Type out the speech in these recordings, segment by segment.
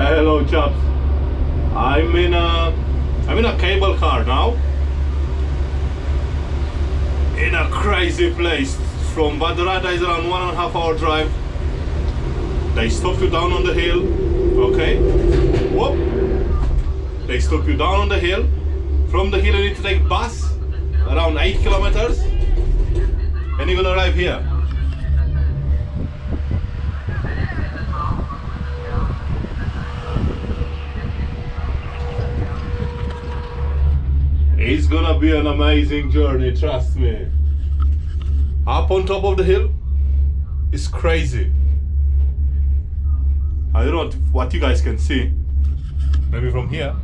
Hello, chaps. I'm in a cable car now. In a crazy place. From Badarada is around 1.5 hour drive. They stop you down on the hill. Okay. Whoop. They stop you down on the hill. From the hill you need to take bus around 8 kilometers. And you're gonna arrive here. It's gonna be an amazing journey, trust me. Up on top of the hill is crazy. I don't know what you guys can see. Maybe from here.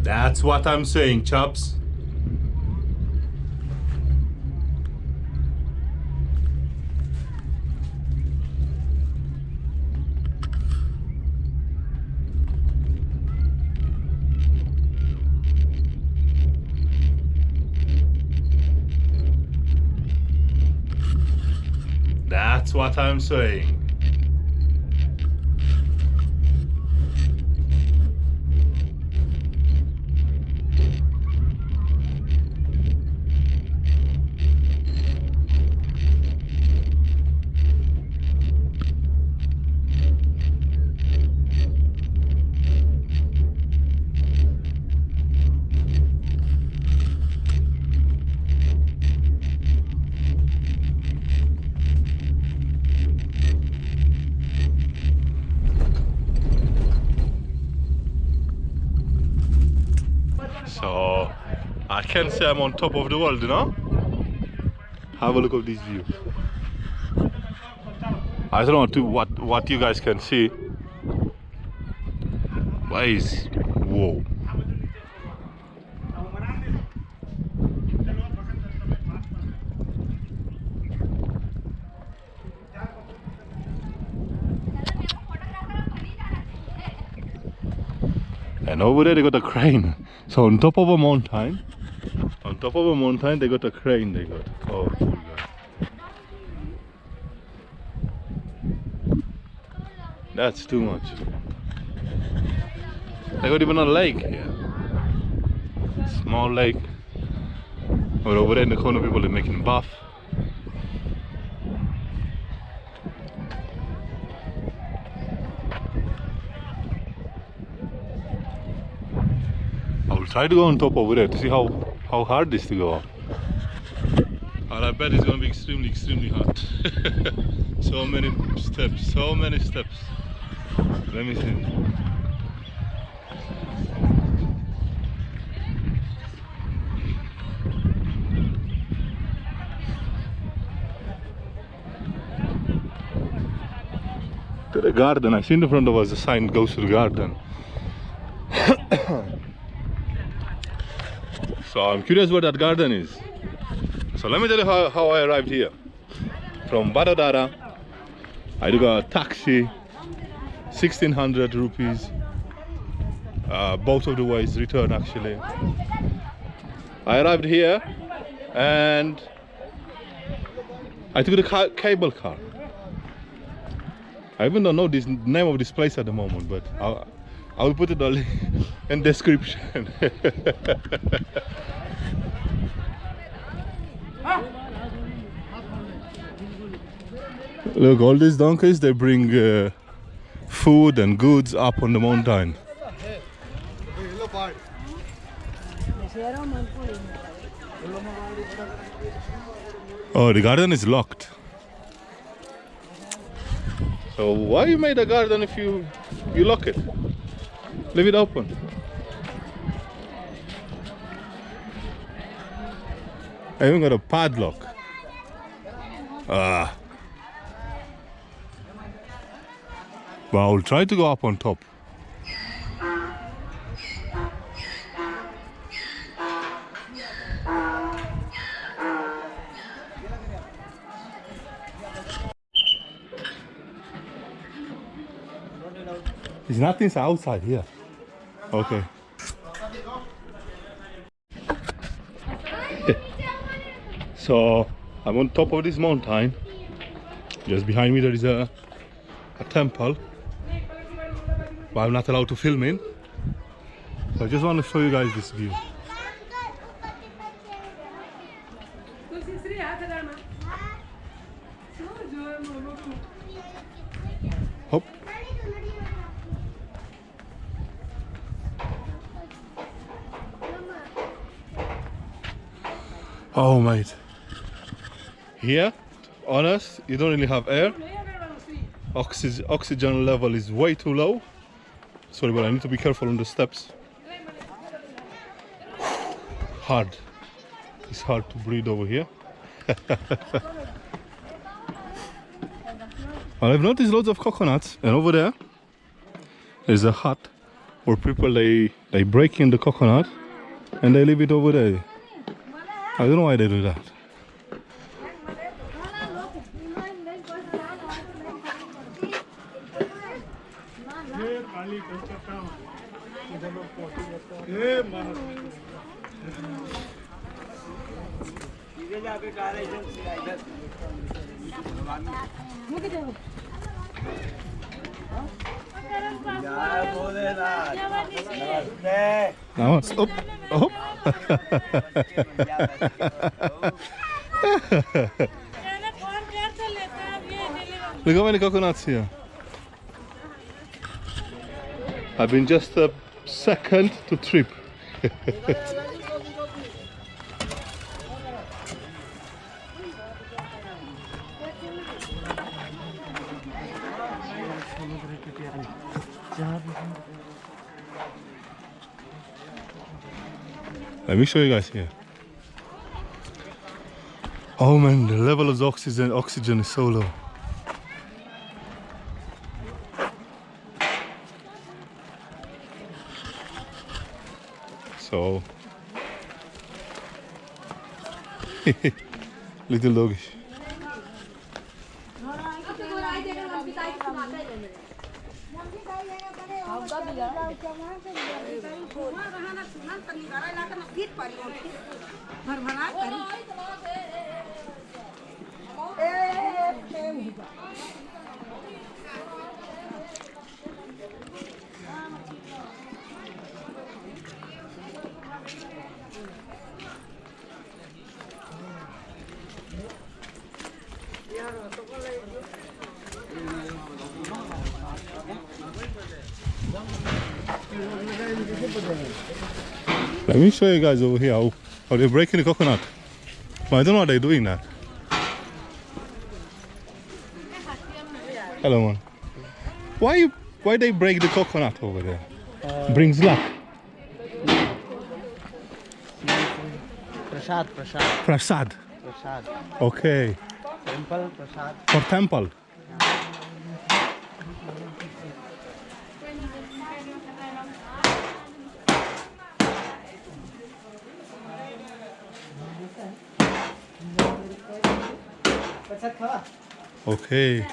That's what I'm saying, chaps. That's what I'm saying. So I can say I'm on top of the world, you know? Have a look at this view. I don't know what you guys can see. But it's, whoa. And over there they got a crane. So on top of a mountain, they got a crane they got. Oh, God. That's too much. They got even a lake here. Small lake. But over there in the corner people are making bath. I will try to go on top over there to see how hard this to go up. And I bet it's gonna be extremely hard. So many steps. Let me see. To the garden. I see in the front of us a sign goes to the garden. So I'm curious what that garden is. So let me tell you how I arrived here. From Vadodara, I took a taxi, 1600 rupees, both of the ways, return actually. I arrived here and I took the cable car. I even don't know the name of this place at the moment, but I will put it all in description. Look, all these donkeys, they bring food and goods up on the mountain. Oh, the garden is locked. So why you made a garden if you lock it? Leave it open. I even got a padlock. But I'll try to go up on top. It's nothing outside here. Okay. So I'm on top of this mountain. Just behind me there is a temple, but I'm not allowed to film in. So I just want to show you guys this view. Hop. Oh mate, here on us you don't really have air. Oxygen level is way too low. Sorry, but I need to be careful on the steps. Hard. It's hard to breathe over here. I've noticed loads of coconuts, and over there there's a hut where people they break in the coconut and they leave it over there. I don't know why they do that. Now stop. Oh. Look how many coconuts here. I've been just a second to trip. Let me show you guys here. Oh man, the level of oxygen is so low. So little doggish. Let me show you guys over here how they're breaking the coconut. But I don't know why they're doing that. Hello man. Why they break the coconut over there? Brings luck. Prasad. Prasad. Okay. Temple, prasad. For temple. Okay.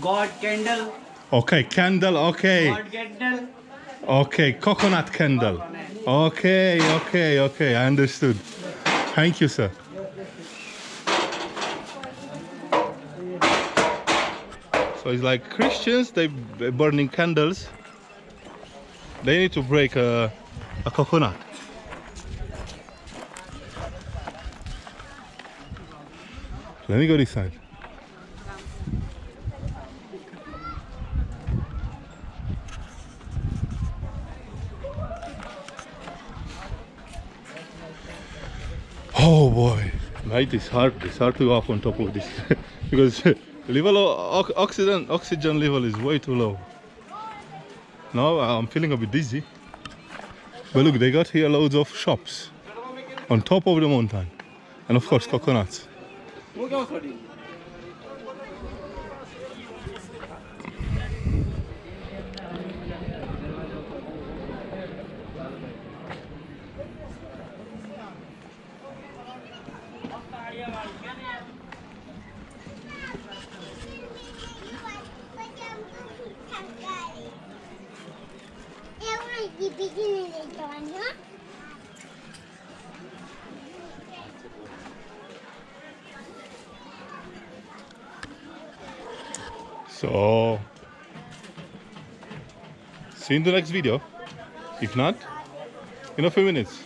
God candle. Okay, candle, okay. God candle. Okay, coconut candle. Okay, I understood. Thank you, sir. So it's like Christians, they're burning candles. They need to break a coconut. Let me go this side. Oh boy, mate, it's hard to go up on top of this because the level of oxygen level is way too low. Now I'm feeling a bit dizzy. But look, they got here loads of shops on top of the mountain, and of course coconuts. So, see you in the next video. If not, in a few minutes.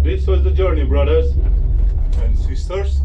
This was the journey, brothers and sisters.